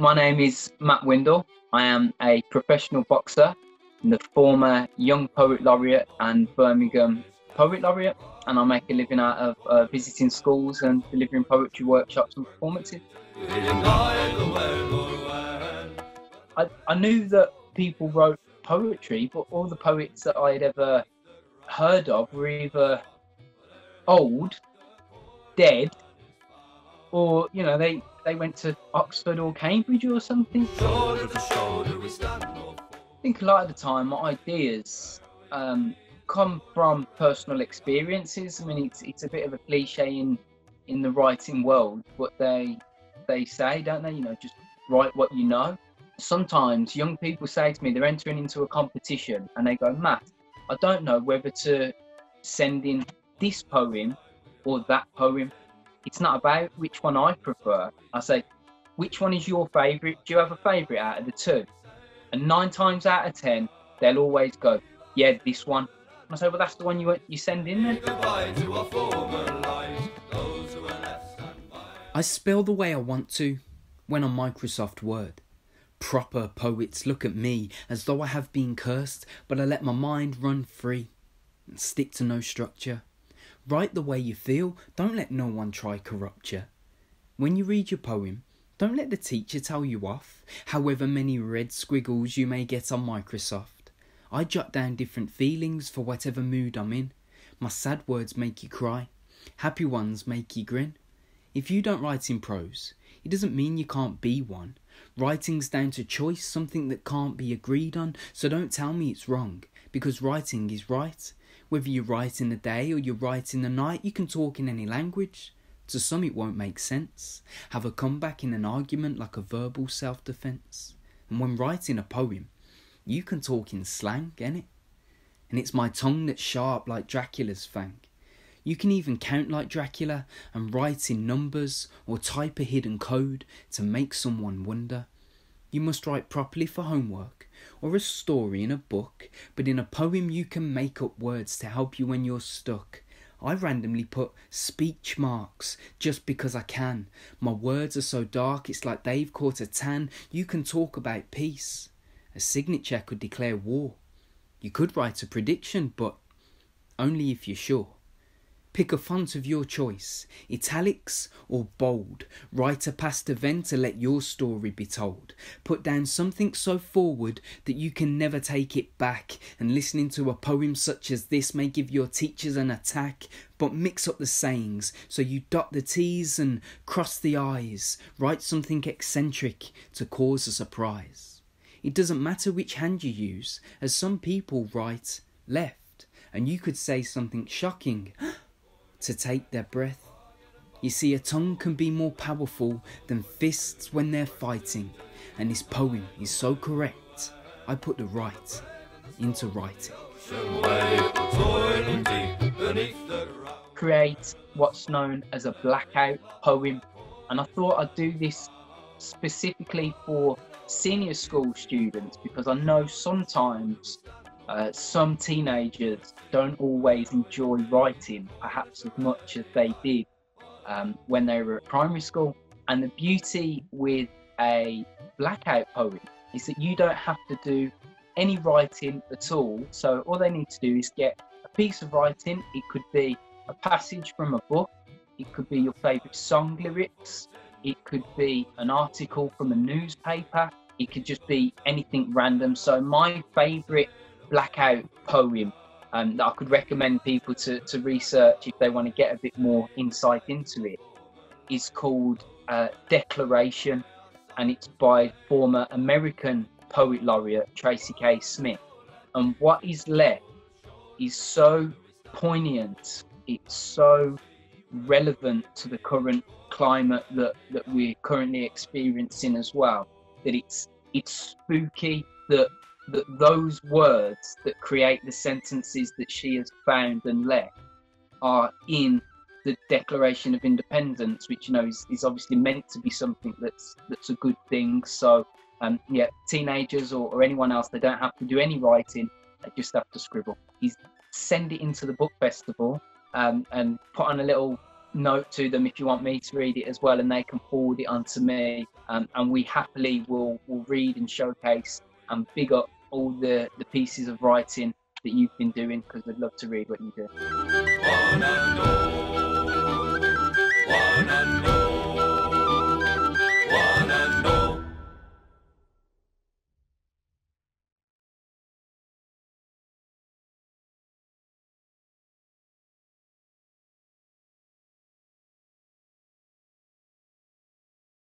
My name is Matt Windle. I am a professional boxer and the former Young Poet Laureate and Birmingham Poet Laureate, and I make a living out of visiting schools and delivering poetry workshops and performances. I knew that people wrote poetry, but all the poets that I had ever heard of were either old, dead, or they went to Oxford or Cambridge or something. I think a lot of the time my ideas come from personal experiences. I mean, it's a bit of a cliche in the writing world, but they say, don't they, just write what you know. Sometimes young people say to me, they're entering into a competition and they go, Matt, I don't know whether to send in this poem or that poem. It's not about which one I prefer. I say, which one is your favourite? Do you have a favourite out of the two? And 9 times out of 10, they'll always go, yeah, this one. And I say, well, that's the one you send in then. I spell the way I want to when on Microsoft Word. Proper poets look at me as though I have been cursed, but I let my mind run free and stick to no structure. Write the way you feel, don't let no one try corrupt you. When you read your poem, don't let the teacher tell you off, however many red squiggles you may get on Microsoft. I jot down different feelings for whatever mood I'm in. My sad words make you cry, happy ones make you grin. If you don't write in prose, it doesn't mean you can't be one. Writing's down to choice, something that can't be agreed on, so don't tell me it's wrong, because writing is right. Whether you write in the day or you write in the night, you can talk in any language. To some it won't make sense. Have a comeback in an argument like a verbal self-defence. And when writing a poem, you can talk in slang, innit? And it's my tongue that's sharp like Dracula's fang. You can even count like Dracula and write in numbers or type a hidden code to make someone wonder. You must write properly for homework or a story in a book, but in a poem you can make up words to help you when you're stuck. I randomly put speech marks just because I can. My words are so dark it's like they've caught a tan. You can talk about peace. A signature could declare war. You could write a prediction, but only if you're sure. Pick a font of your choice, italics or bold. Write a past event to let your story be told. Put down something so forward that you can never take it back. And listening to a poem such as this may give your teachers an attack. But mix up the sayings so you dot the T's and cross the I's. Write something eccentric to cause a surprise. It doesn't matter which hand you use, as some people write left. And you could say something shocking to take their breath. You see, a tongue can be more powerful than fists when they're fighting, and this poem is so correct, I put the right into writing. Create what's known as a blackout poem, and I thought I'd do this specifically for senior school students because I know sometimes some teenagers don't always enjoy writing perhaps as much as they did when they were at primary school. And the beauty with a blackout poem is that you don't have to do any writing at all. So all they need to do is get a piece of writing. It could be a passage from a book, it could be your favourite song lyrics, it could be an article from a newspaper, it could just be anything random. So my favourite blackout poem that I could recommend people to research if they want to get a bit more insight into it is called Declaration, and it's by former American Poet Laureate Tracy K. Smith. And what is left is so poignant, it's so relevant to the current climate that we're currently experiencing as well, that it's spooky that those words that create the sentences that she has found and left are in the Declaration of Independence, which is obviously meant to be something that's a good thing. So teenagers or anyone else, they don't have to do any writing, they just have to scribble. Send it into the book festival and put on a little note to them if you want me to read it as well, and they can forward it on to me, and we happily will read and showcase and big up all the pieces of writing that you've been doing, because we'd love to read what you do.